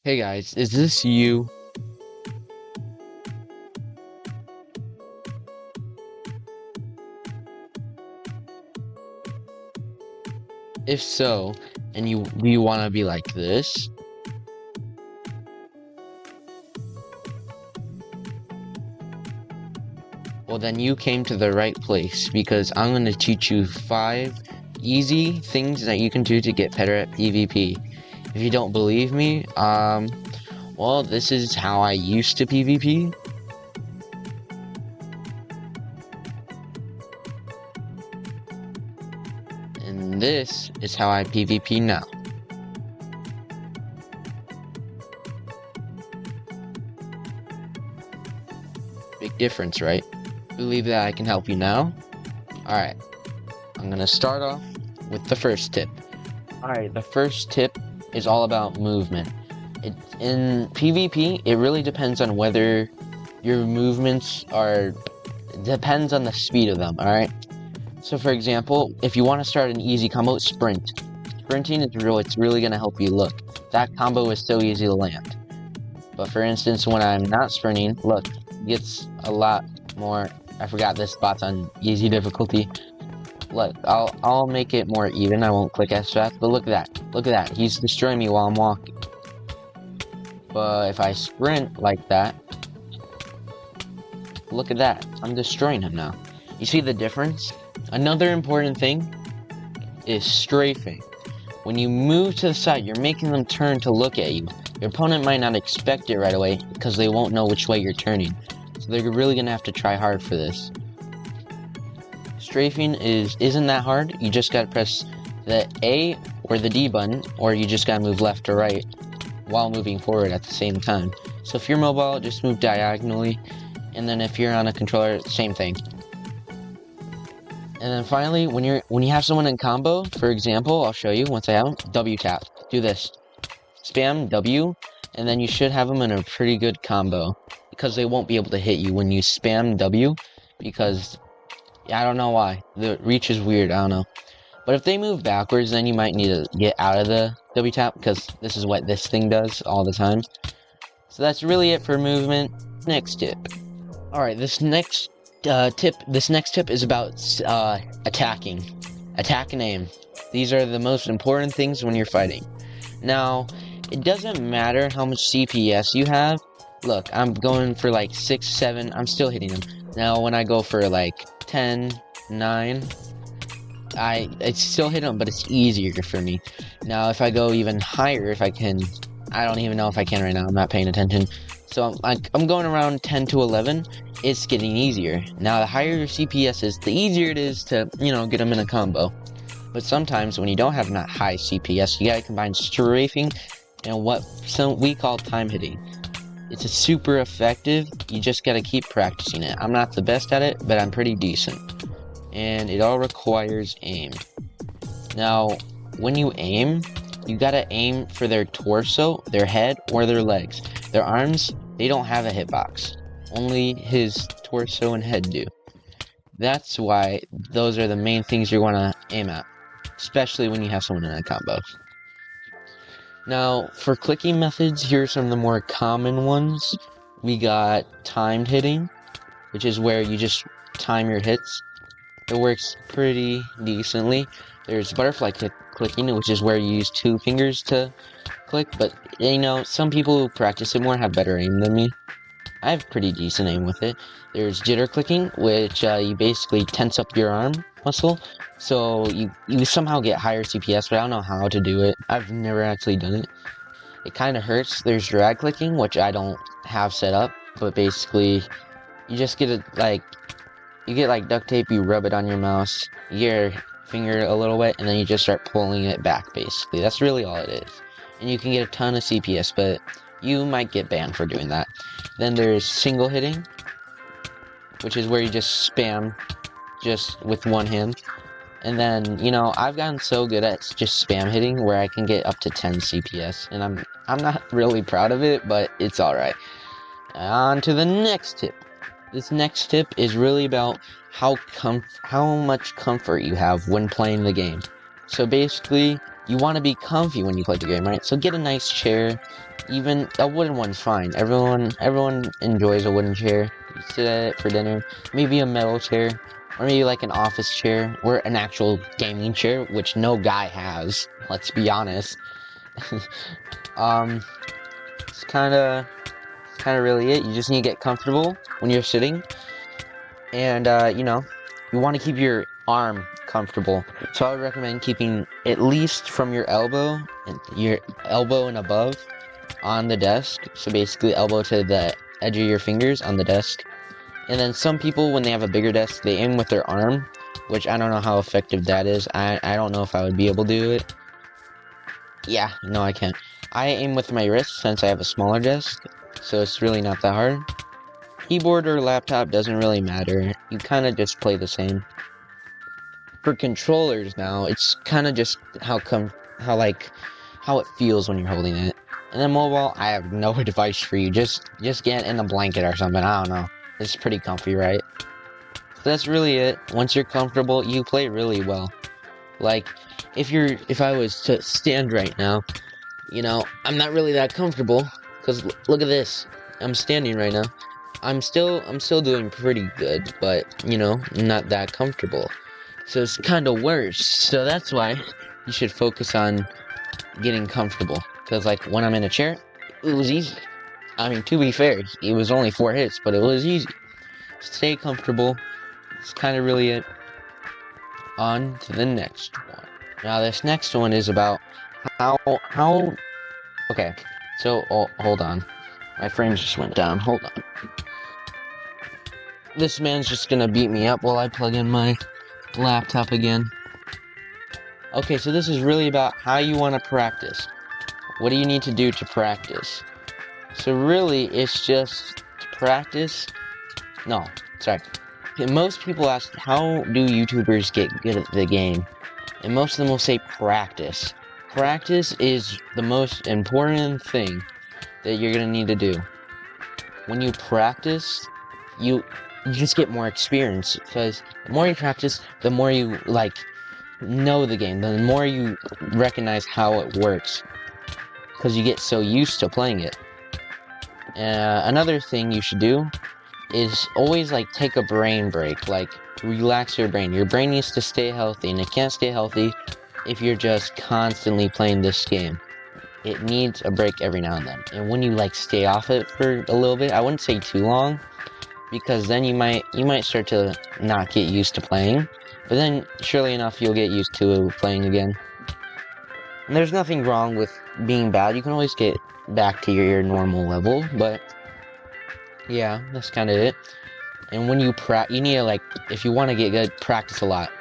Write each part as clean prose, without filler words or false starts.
Hey guys, is this you? If so, and you want to be like this, well then you came to the right place because I'm going to teach you 5 easy things that you can do to get better at PvP. If you don't believe me, well, this is how I used to PvP. And this is how I PvP now. Big difference, right? Believe that I can help you now? Alright, I'm gonna start off with the first tip. Alright, the first tip is all about movement. In PvP, it really depends on whether your movements depends on the speed of them, alright? So for example, if you want to start an easy combo, sprint. Sprinting is it's really going to help you. Look, that combo is so easy to land. But for instance, when I'm not sprinting, look, it gets a lot more. I forgot this spot's on easy difficulty. Look, I'll make it more even. I won't click as fast, but look at that. Look at that. He's destroying me while I'm walking. But if I sprint like that, look at that. I'm destroying him now. You see the difference? Another important thing is strafing. When you move to the side, you're making them turn to look at you. Your opponent might not expect it right away because they won't know which way you're turning. So they're really gonna have to try hard for this. Strafing isn't that hard. You just gotta press the A or the D button, or you just gotta move left or right while moving forward at the same time. So if you're mobile, just move diagonally, and then if you're on a controller, same thing. And then finally, when you have someone in combo, for example, I'll show you once I have them, W tap. Do this. Spam W, and then you should have them in a pretty good combo. Because they won't be able to hit you when you spam W, because, I don't know why. The reach is weird, I don't know. But if they move backwards, then you might need to get out of the W tap, because this is what this thing does all the time. So that's really it for movement. Next tip. Alright, this next tip is about attacking. Attack and aim. These are the most important things when you're fighting. Now, it doesn't matter how much CPS you have. Look, I'm going for like 6, 7, I'm still hitting them. Now, when I go for like 10, 9, I still hit them, but it's easier for me. Now, if I go even higher, if I can, I don't even know if I can right now, I'm not paying attention. So I'm going around 10 to 11, it's getting easier. Now, the higher your CPS is, the easier it is to, get them in a combo. But sometimes, when you don't have that high CPS, you gotta combine strafing and what we call time hitting. It's super effective, you just gotta keep practicing it. I'm not the best at it, but I'm pretty decent. And it all requires aim. Now, when you aim, you gotta aim for their torso, their head, or their legs. Their arms, they don't have a hitbox. Only his torso and head do. That's why those are the main things you wanna aim at. Especially when you have someone in a combo. Now, for clicking methods, here are some of the more common ones. We got timed hitting, which is where you just time your hits. It works pretty decently. There's butterfly clicking, which is where you use 2 fingers to click, but some people who practice it more have better aim than me. I have pretty decent aim with it. There's jitter clicking, which you basically tense up your arm muscle, so you somehow get higher CPS, but I don't know how to do it. I've never actually done it. It kind of hurts. There's drag clicking, which I don't have set up, but basically you just get it you get like duct tape, you rub it on your mouse, you get your finger a little wet, and then you just start pulling it back, basically. That's really all it is. And you can get a ton of CPS, but you might get banned for doing that. Then there's single hitting, which is where you just spam just with one hand. And then, I've gotten so good at just spam hitting where I can get up to 10 CPS, and I'm not really proud of it, but it's alright. On to the next tip. This next tip is really about how much comfort you have when playing the game. So basically, you want to be comfy when you play the game, right? So get a nice chair. Even a wooden one's fine. Everyone enjoys a wooden chair. You sit at it for dinner. Maybe a metal chair, or maybe like an office chair, or an actual gaming chair, which no guy has. Let's be honest. um, it's kind of really it. You just need to get comfortable when you're sitting, and you know, you want to keep your arm comfortable. So I would recommend keeping at least from your elbow and above on the desk. So basically elbow to the edge of your fingers on the desk. And then some people, when they have a bigger desk, they aim with their arm, which I don't know how effective that is. I don't know if I would be able to do it. Yeah, no, I can't. I aim with my wrist since I have a smaller desk, so it's really not that hard. Keyboard or laptop doesn't really matter. You kind of just play the same. For controllers now, it's kind of just how it feels when you're holding it. And then mobile, I have no advice for you. Just get in a blanket or something. I don't know. It's pretty comfy, right? So that's really it. Once you're comfortable, you play really well. Like, if I was to stand right now, you know, I'm not really that comfortable, because look at this. I'm standing right now. I'm still doing pretty good, but, you know, not that comfortable. So it's kind of worse. So that's why you should focus on getting comfortable. Because, like, when I'm in a chair, it was easy. I mean, to be fair, it was only 4 hits, but it was easy. Stay comfortable. It's kind of really it. On to the next one. Now, this next one is about how... Okay, so, hold on. My frame just went down. Hold on. This man's just gonna beat me up while I plug in my laptop again. Okay, so this is really about how you want to practice. What do you need to do to practice? So really, it's just to practice. No, sorry. Most people ask, how do YouTubers get good at the game? And most of them will say practice. Practice is the most important thing that you're gonna need to do. When you practice, you just get more experience, because the more you practice, the more you, like, know the game, the more you recognize how it works, because you get so used to playing it. Another thing you should do is always, like, take a brain break, like, relax your brain. Your brain needs to stay healthy, and it can't stay healthy if you're just constantly playing this game. It needs a break every now and then. And when you, like, stay off it for a little bit, I wouldn't say too long, because then you might start to not get used to playing, but then surely enough you'll get used to playing again. And there's nothing wrong with being bad. You can always get back to your normal level, but yeah, that's kind of it. And when you need to, like, if you want to get good, practice a lot.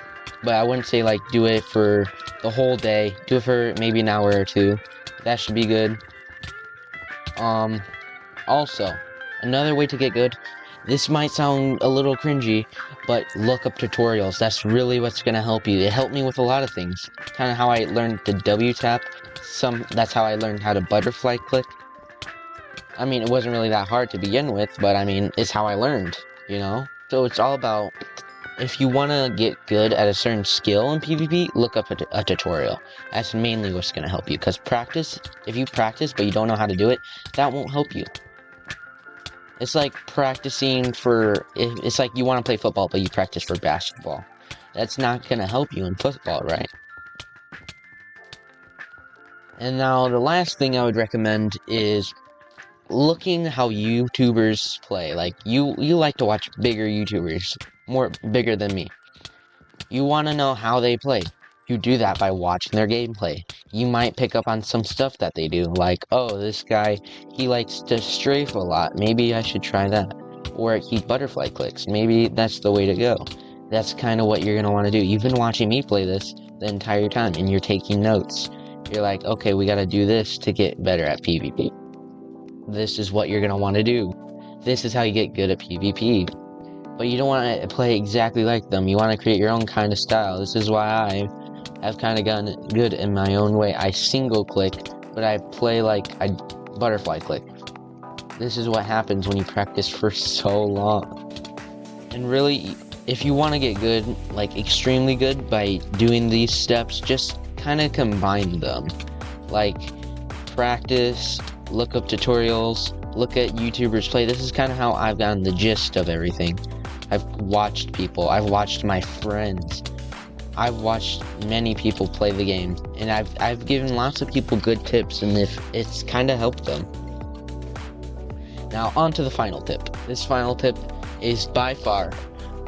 But I wouldn't say, like, do it for the whole day. Do it for maybe an hour or two. That should be good. Also, another way to get good, this might sound a little cringy, but look up tutorials. That's really what's gonna help you. It helped me with a lot of things. Kind of how I learned to W tap. That's how I learned how to butterfly click. I mean, it wasn't really that hard to begin with, but I mean, it's how I learned, you know? So it's all about, if you want to get good at a certain skill in PvP, look up a tutorial. That's mainly what's going to help you, because if you practice but you don't know how to do it, that won't help you. It's like practicing it's like you want to play football but you practice for basketball. That's not going to help you in football, right? And now the last thing I would recommend is looking how YouTubers play. Like, you like to watch bigger YouTubers, more bigger than me. You want to know how they play. You do that by watching their gameplay. You might pick up on some stuff that they do, like, oh, this guy, he likes to strafe a lot, maybe I should try that. Or he butterfly clicks, maybe that's the way to go. That's kind of what you're going to want to do. You've been watching me play this the entire time, and you're taking notes. You're like, okay, we got to do this to get better at PvP. This is what you're going to want to do. This is how you get good at PvP. But you don't want to play exactly like them. You want to create your own kind of style. This is why I've kind of gotten good in my own way. I single click, but I play like I butterfly click. This is what happens when you practice for so long. And really, if you want to get good, like extremely good, by doing these steps, just kind of combine them. Like, practice, look up tutorials, look at YouTubers play. This is kind of how I've gotten the gist of everything. I've watched people, I've watched my friends, I've watched many people play the game, and I've given lots of people good tips, and if it's kind of helped them. Now on to the final tip. This final tip is by far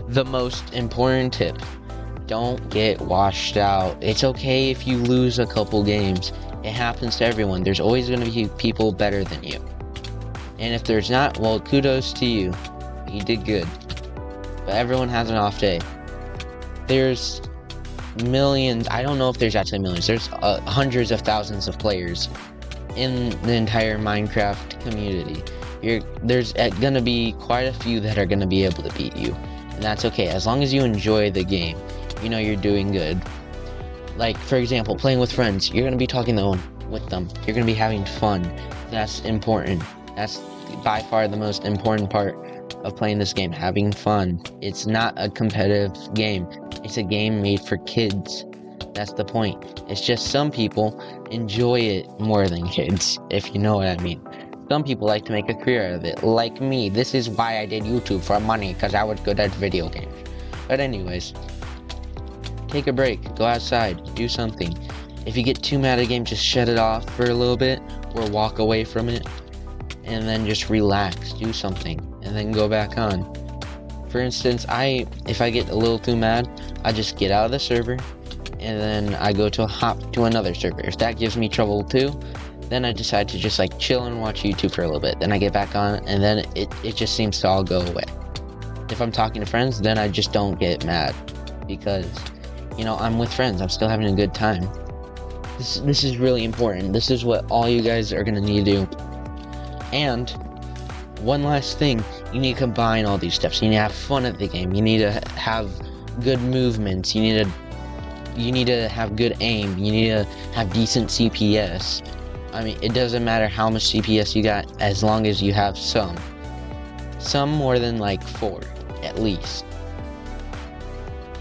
the most important tip. Don't get washed out. It's okay if you lose a couple games. It happens to everyone. There's always going to be people better than you. And if there's not, well, kudos to you. You did good. But everyone has an off day. There's millions, I don't know if there's actually millions, there's hundreds of thousands of players in the entire Minecraft community. There's gonna be quite a few that are gonna be able to beat you. And that's okay, as long as you enjoy the game. You know you're doing good. Like, for example, playing with friends, you're gonna be talking with them. You're gonna be having fun. That's important. That's by far the most important part of playing this game, having fun. It's not a competitive game. It's a game made for kids. That's the point. It's just some people enjoy it more than kids, if you know what I mean. Some people like to make a career out of it, like me. This is why I did YouTube, for money, because I was good at video games. But anyways, take a break, go outside, do something. If you get too mad at a game, just shut it off for a little bit, or walk away from it, and then just relax, do something, and then go back on. For instance, if I get a little too mad, I just get out of the server, and then I go to hop to another server. If that gives me trouble too, then I decide to just like chill and watch YouTube for a little bit. Then I get back on, and then it just seems to all go away. If I'm talking to friends, then I just don't get mad, because, you know, I'm with friends, I'm still having a good time. This is really important. This is what all you guys are gonna need to do. And one last thing, you need to combine all these steps. You need to have fun at the game. You need to have good movements. You need to have good aim. You need to have decent CPS. I mean, it doesn't matter how much CPS you got, as long as you have some. Some more than like 4, at least.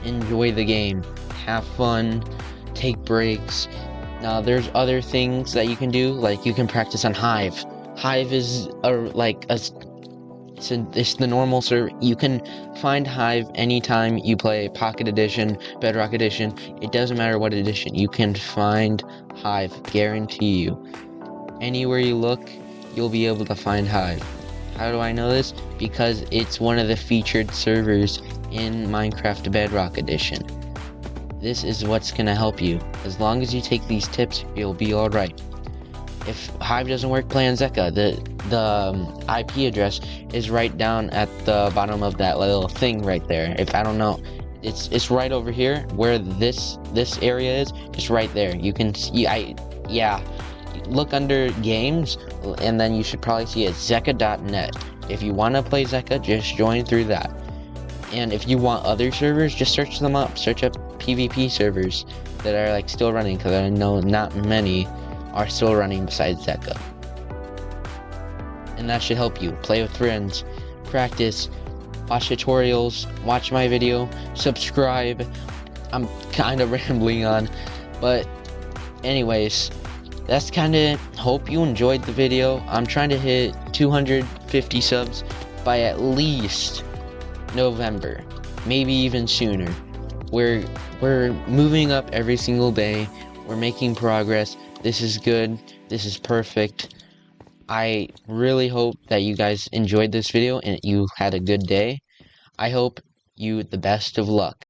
Enjoy the game. Have fun. Take breaks. Now, there's other things that you can do, like you can practice on Hive. Hive is it's the normal server. You can find Hive anytime you play Pocket Edition, Bedrock Edition. It doesn't matter what edition. You can find Hive, guarantee you. Anywhere you look, you'll be able to find Hive. How do I know this? Because it's one of the featured servers in Minecraft Bedrock Edition. This is what's gonna help you. As long as you take these tips, you'll be alright. If Hive doesn't work, play on Zeka. The IP address is right down at the bottom of that little thing right there. If I don't know, it's right over here where this area is. It's right there. You can see. Look under games, and then you should probably see it. Zeka.net. If you want to play Zeka, just join through that. And if you want other servers, just search them up. Search up PvP servers that are like still running, because I know not many are still running besides Zeka. And that should help you. Play with friends, practice, watch tutorials, watch my video, subscribe. I'm kind of rambling on, but anyways, that's kind of, hope you enjoyed the video. I'm trying to hit 250 subs by at least November, maybe even sooner. We're moving up every single day. We're making progress. This is good. This is perfect. I really hope that you guys enjoyed this video and you had a good day. I hope you the best of luck.